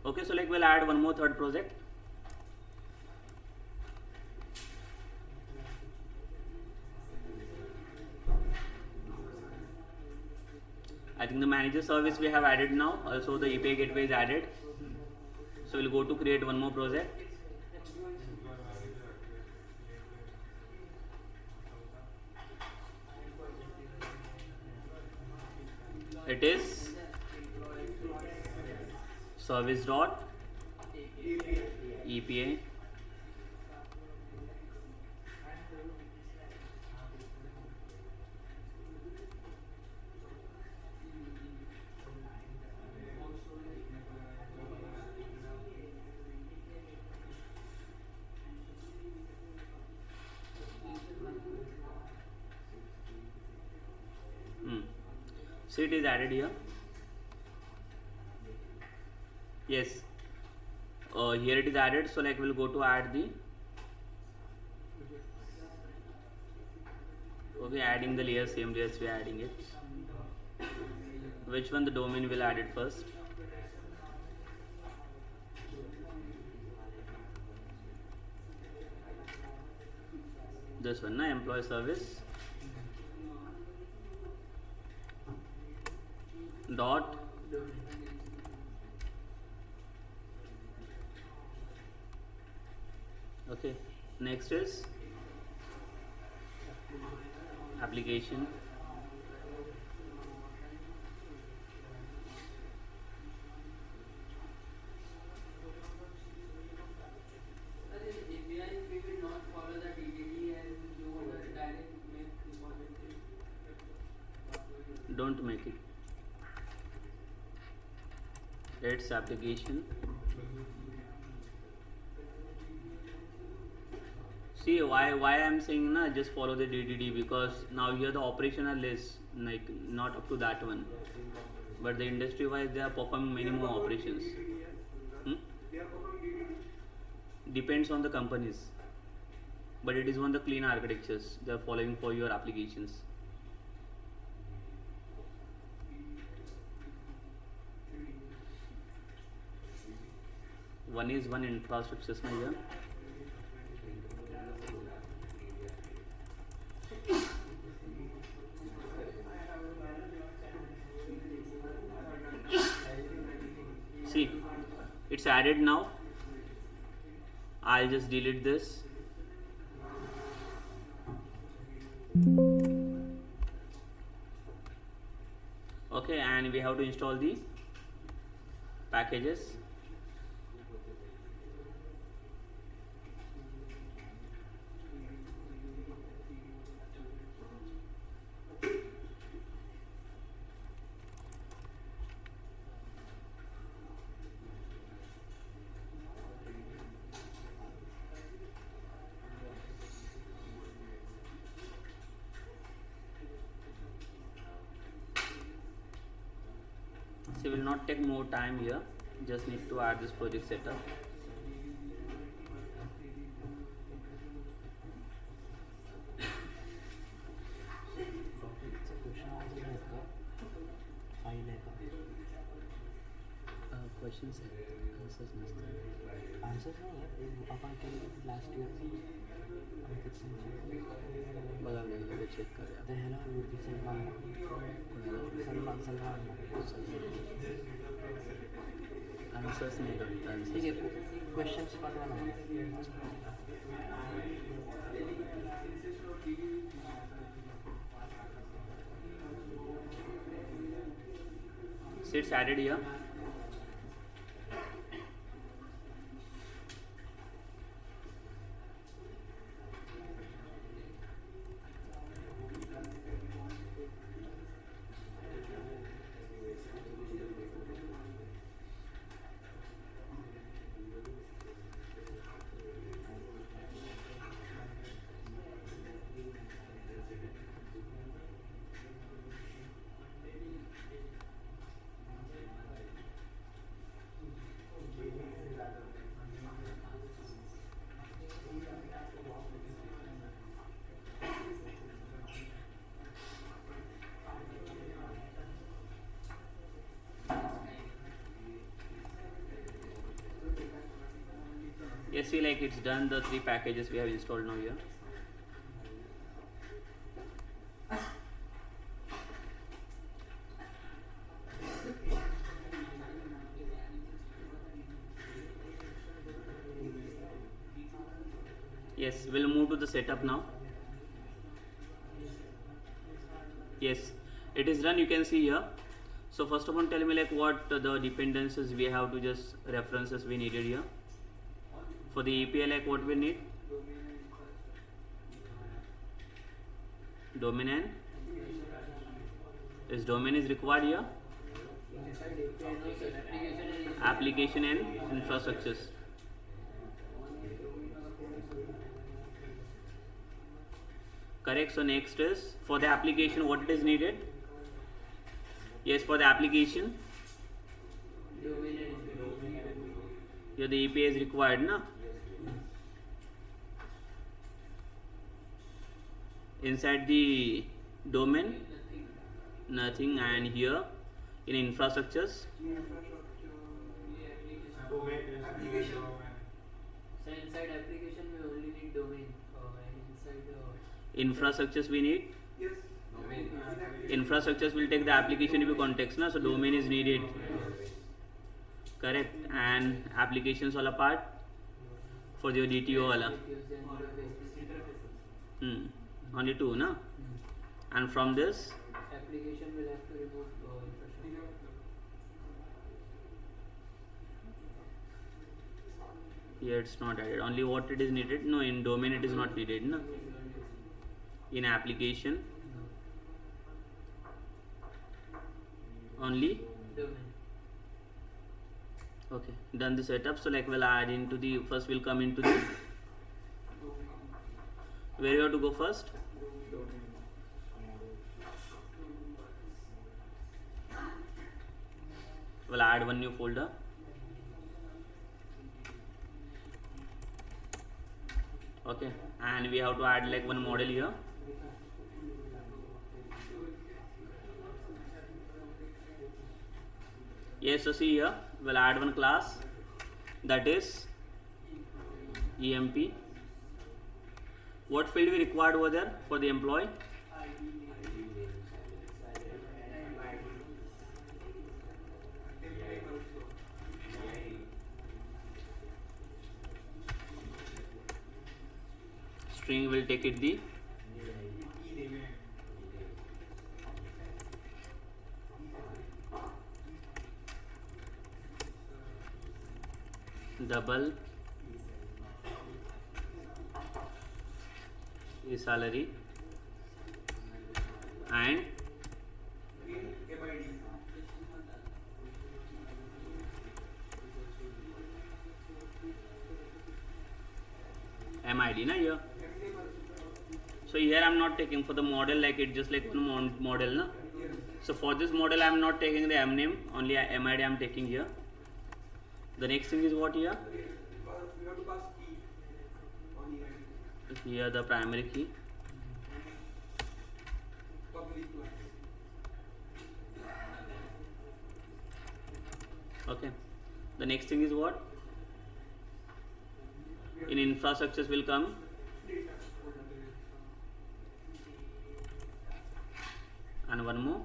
Okay, so like we'll add one more third project. I think the manager service we have added now. Also the API gateway is added. So we'll go to create one more project. It is service dot API. So it is added here. Yes, here it is added. So like we'll go to add the, okay, adding the layer, same layers we are adding it. Which one? The domain will add it first. This one, na, employee service dot okay. Next is application don't make it. It's application. See why I am saying na just follow the DDD, because now here the operational is like not up to that one, but the industry wise they are performing many more operations. Depends on the companies, but it is one of the clean architectures they are following for your applications. One is one infrastructure here. See, it's added now. I'll just delete this. Okay, and we have to install the packages. So will not take more time here, just need to add this project setup. Questions answers answers नहीं है अपन के last year बघा मैं check कर ह्याला Salman answers नाही करत. ठीक आहे क्वेश्चन्स पाठवा ना. So it's added here. Yes, see, like it's done the 3 packages we have installed now here. Yes, we'll move to the setup now. Yes, it is done, you can see here. So first of all, tell me like what the dependencies we have to just references we needed here. For the API, like what we need? Domain and is domain is required here. Application and infrastructures. Correct. So next is for the application, what it is needed? Yes, for the application. Here the API is required, na? Inside the domain, nothing, and here in infrastructures. Application. So inside application we only need domain and inside Infrastructures we need. Yes. Infrastructures will take the application to be context, na? So domain is needed. Correct. And applications all apart for your DTO wala. Only 2, na? And from this application will have to remove infrastructure. here it's not added. Only what it is needed? No, in domain it is not needed, na? In application only Domain. okay, done the setup. So like we'll add into the first, we'll come into the where you have to go first. We'll add one new folder. Okay, and we have to add like one model here. Yes, so see here, we'll add one class, that is EMP. What field we required over there for the employee? String will take it the double is salary and MID, na here. So here I am not taking for the model, like it just like one model, na. So for this model I am not taking the M name, only MID I am taking here. The next thing is what here? We have to pass key on here. Here the primary key. Public one. Okay. The next thing is what? In infrastructures will come and one more.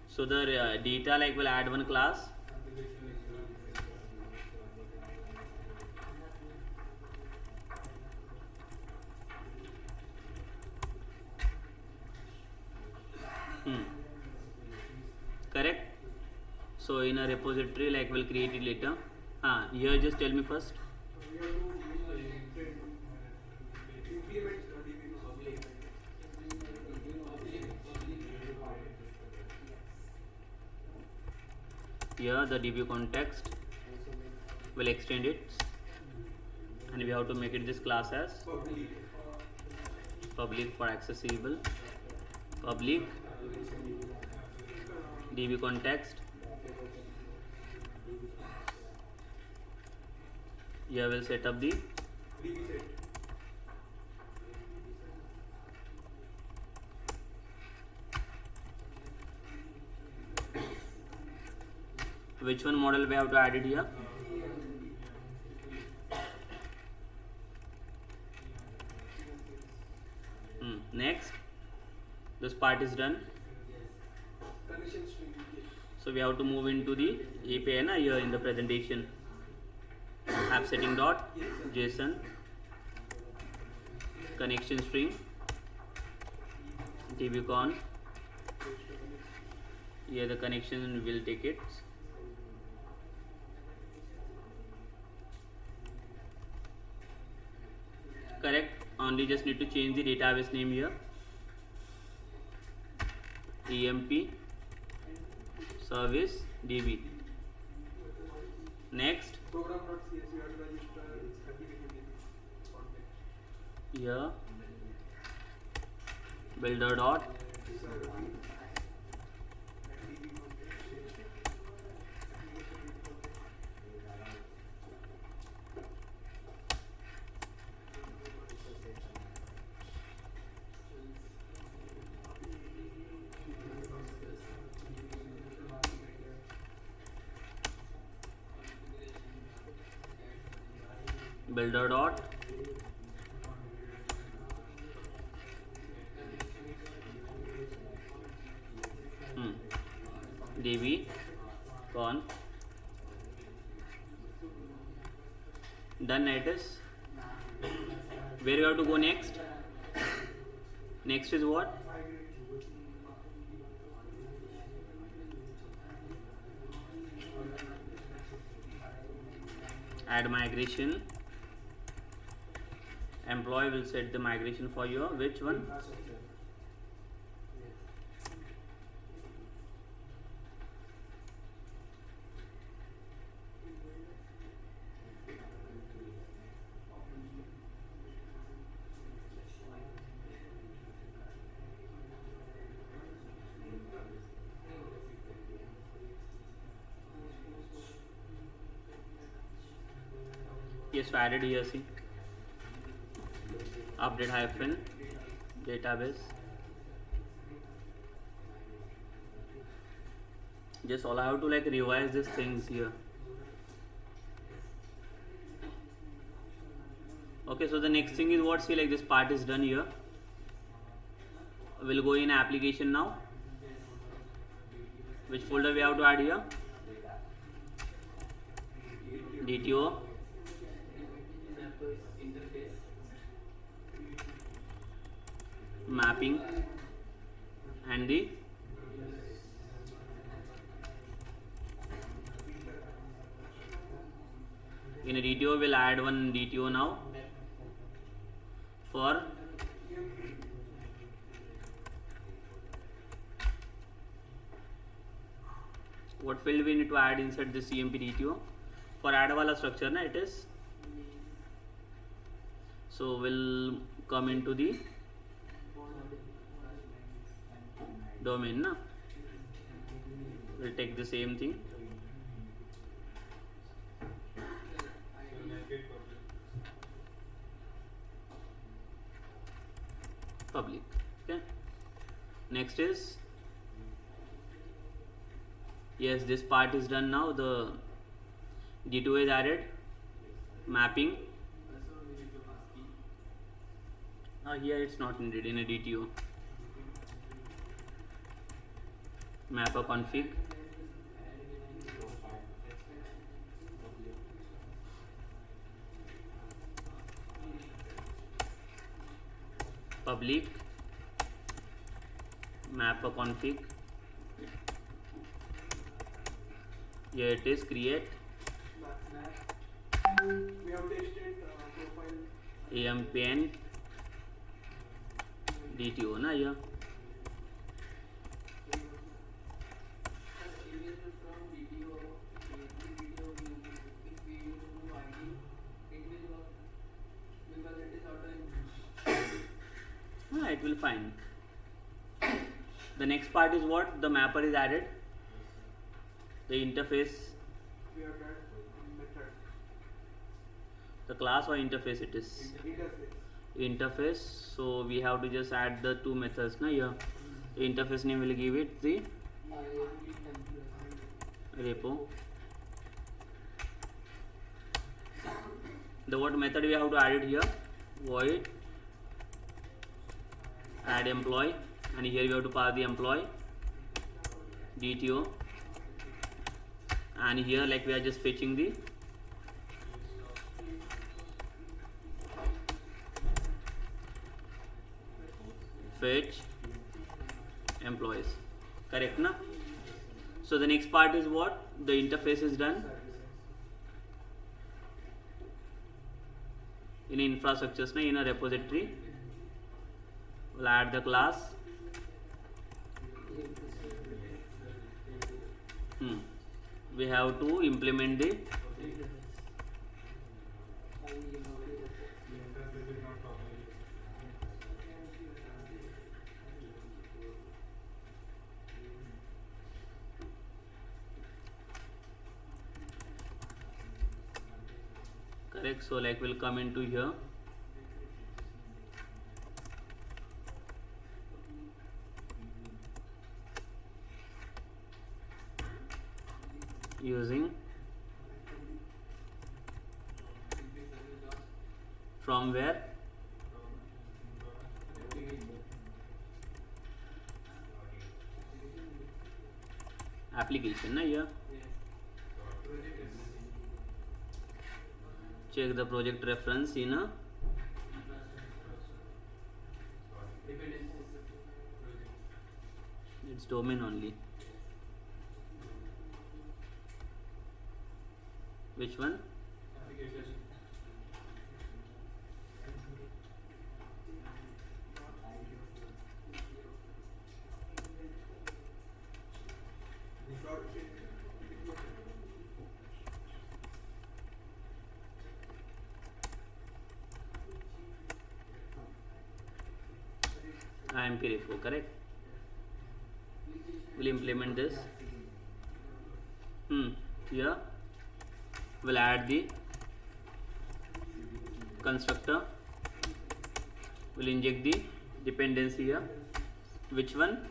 So the data like will add one class. Correct. So in a repository like we'll create it later. Here just tell me first. We have to implement Here the DB context will extend it, and we have to make it this class as public for accessible, public DB context. Here we'll set up the Which one model we have to add it here? Next, this part is done. Connection string. So we have to move into the API na, here in the presentation. App setting dot JSON connection string dbcon. Here the connection will take it. Correct. Only just need to change the database name here. EmpService DB. Next. Program.cs, you have to register certificate contact. Here. Builder dot builder dot db con. Done it is. Where you have to go next? Next is what? Add migration. Employee will set the migration for you. Which one? Yes, so added here, see. Update hyphen database. Just all I have to like revise these things here. Okay, so the next thing is what? See, like this part is done here. We'll go in application now. Which folder we have to add here? DTO. Mapping and the in a DTO we'll add one DTO now for what field we need to add inside the CMP DTO for add wala structure na it is. So we'll come into the domain na. We'll take the same thing. Public. Okay. Next is yes, this part is done now. The D2 is added. Mapping. Here it's not needed in a DTO. Mapper config. Public. Mapper config. Here it is. Create. We have tested profile. AMPN DTO na here. It will find. The next part is what? The mapper is added. The interface. We have done method. The class or interface it is? Interface. So we have to just add the two methods na here. The interface name will give it the repo The what method we have to add it here? Void add employee, and here we have to pass the employee DTO, and here like we are just fetching the fetch employees. Correct na? So the next part is what? The interface is done. In infrastructures na, in a repository we'll add the class we have to implement the correct. So like we'll come into here, using from where application na here. Check the project reference in a it's domain only. Which one? IMP repo, correct. We'll implement this. Here we'll add the constructor. We'll inject the dependency here. Which one?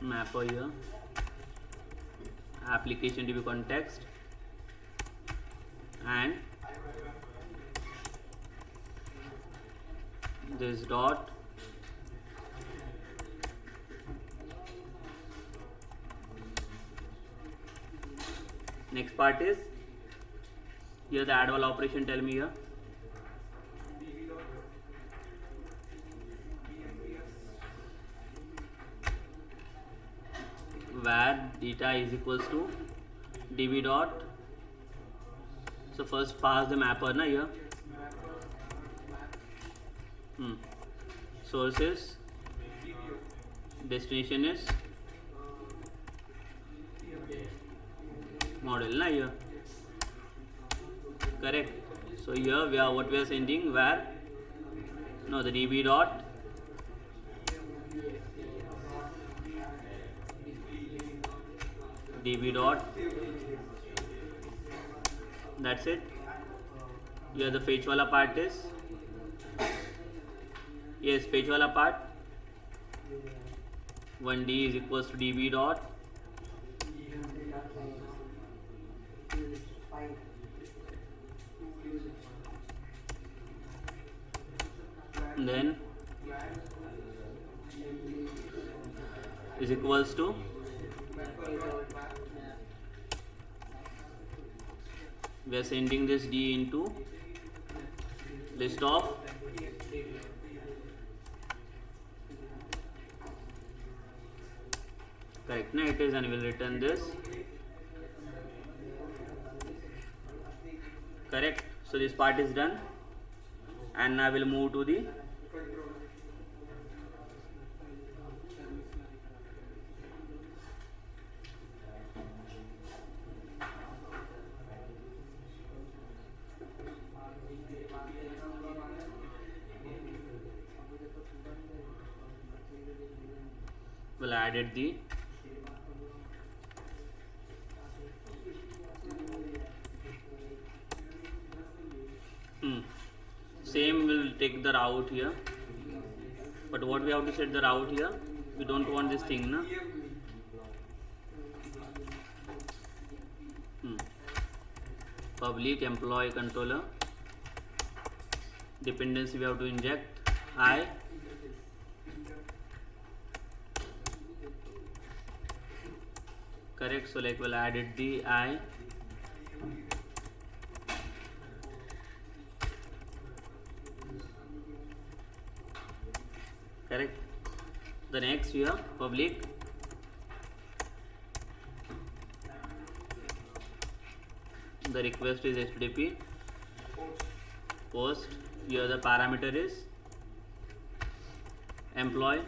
Mapper here. Application DB context and this dot next part is here the add all operation. Tell me here. Where data is equals to db dot, so first pass the mapper na here. Source is, destination is model na here, correct. So here we are what we are sending where no the db dot db dot, that's it. Here the fetch wala part is, yes, fetch wala part 1d is equals to db dot then is equals to we are sending this d into list of correct na it is, and we will return this correct. So this part is done, and now we'll move to the we'll added the same will take the route here. But what we have to set the route here? We don't want this thing, na? Public employee controller dependency we have to inject I. Correct. So like we'll add it the I. Correct. The next here public the request is HTTP post. Here the parameter is employee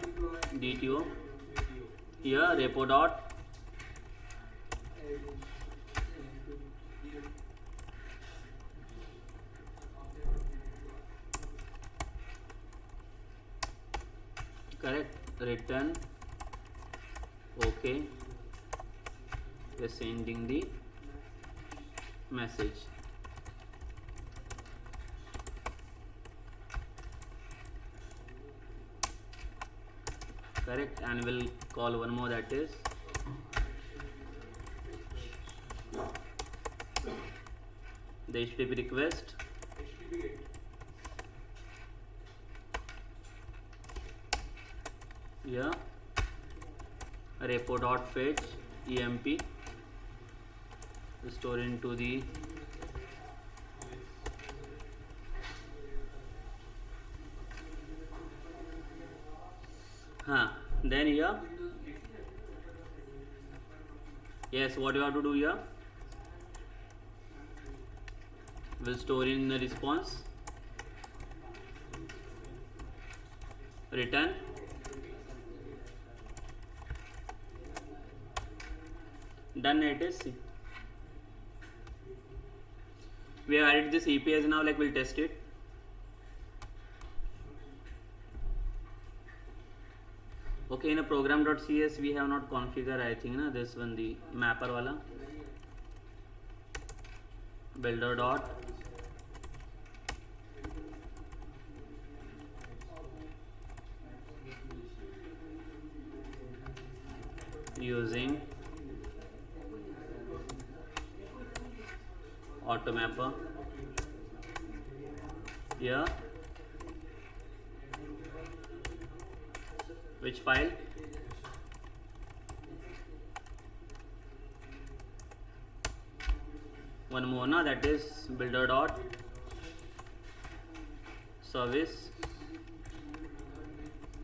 DTO. Here repo dot correct return okay. We're sending the message. Correct, and we'll call one more, that is the HTTP request here repo dot fetch emp store into the then here yes, what you have to do here, we'll store in the response return done. It is we have added this APIs now, like we'll test it. Okay, in a program.cs we have not configured, I think, na, this one, the mapper wala builder dot using auto mapper here. Which file? One more, na, that is builder dot service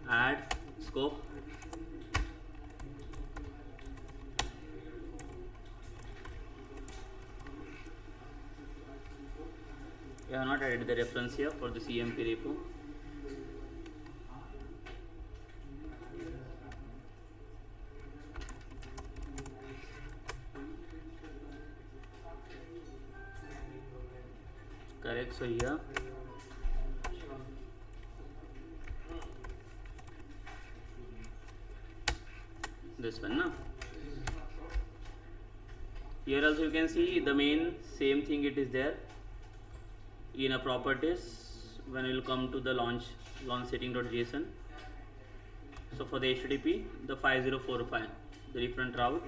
add scope. We have not added the reference here for the CMP repo. Correct. So here this one, na. Here also you can see the main same thing, it is there in a properties when you will come to the launch setting.json. So for the HTTP, the 5045, the different route.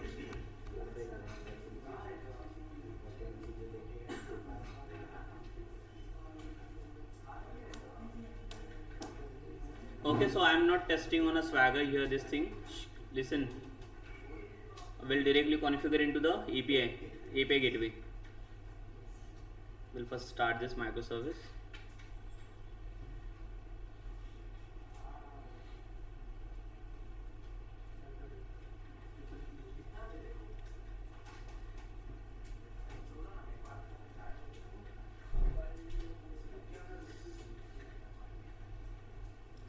Okay, so I am not testing on a Swagger here, this thing. Listen, we'll directly configure into the API gateway. We'll first start this microservice.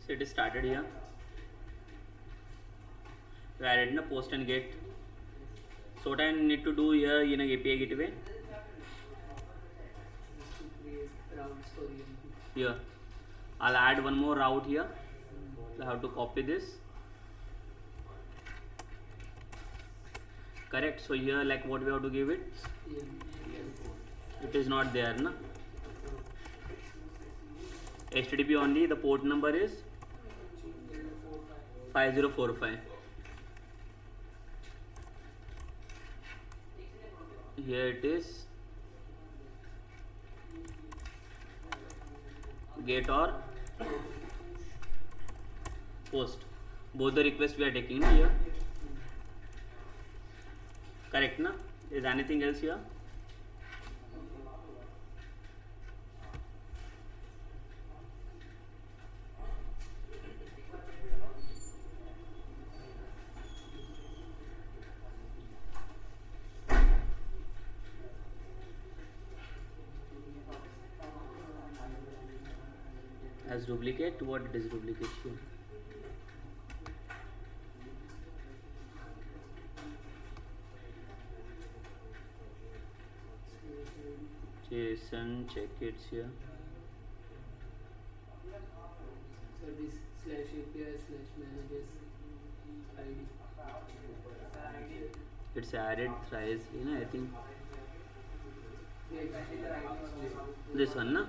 So it is started here. We added in a post and get. So what I need to do here in an API gateway? Here, I'll add one more route here. I have to copy this. Correct. So here, like what we have to give it? It is not there, na? HTTP only. The port number is 5045. Here it is. Get or post. Both the requests we are taking here. Correct, na? Is anything else here? As duplicate, what it is duplicate here? JSON, check it here. Service slash API slash managers ID. It's added thrice, I think. This one, na?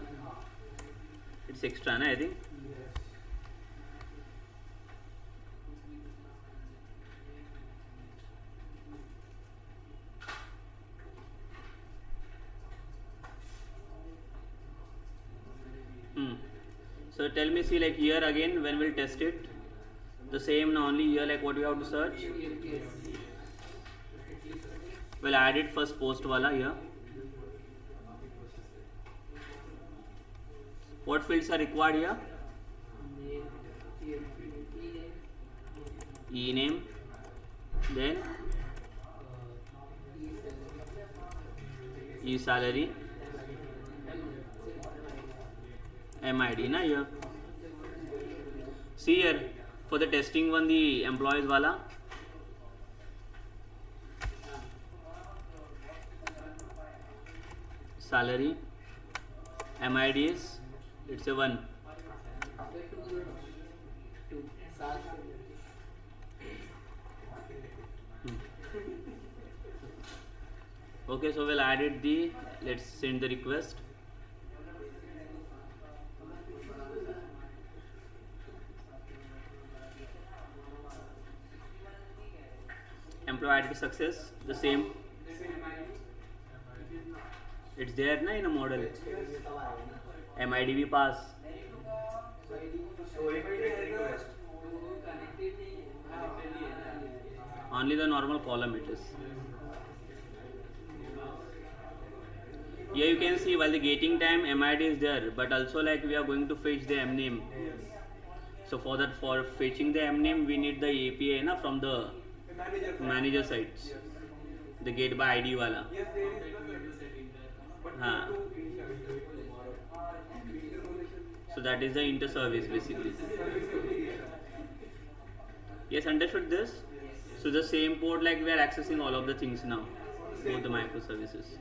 It's extra, na, I think. So tell me, see, like here again, when we'll test it, the same, now only here, like what we have to search. We'll add it first post wala here. What fields are required here? E-name, then E-salary, MID, na here. See here, for the testing one, the employees wala. Salary, MID is, it's a 1. Okay, so we'll add it the, let's send the request. Employee added success, the same. It's there na in a model. MID we pass. Only the normal column it is. Here you can see while the gating time MID is there, but also like we are going to fetch the mname. So for that, for fetching the mname, we need the API na from the manager side. The get by ID wala. So that is the inter-service basically. Yes, understood this? So the same port, like we are accessing all of the things now, both the microservices.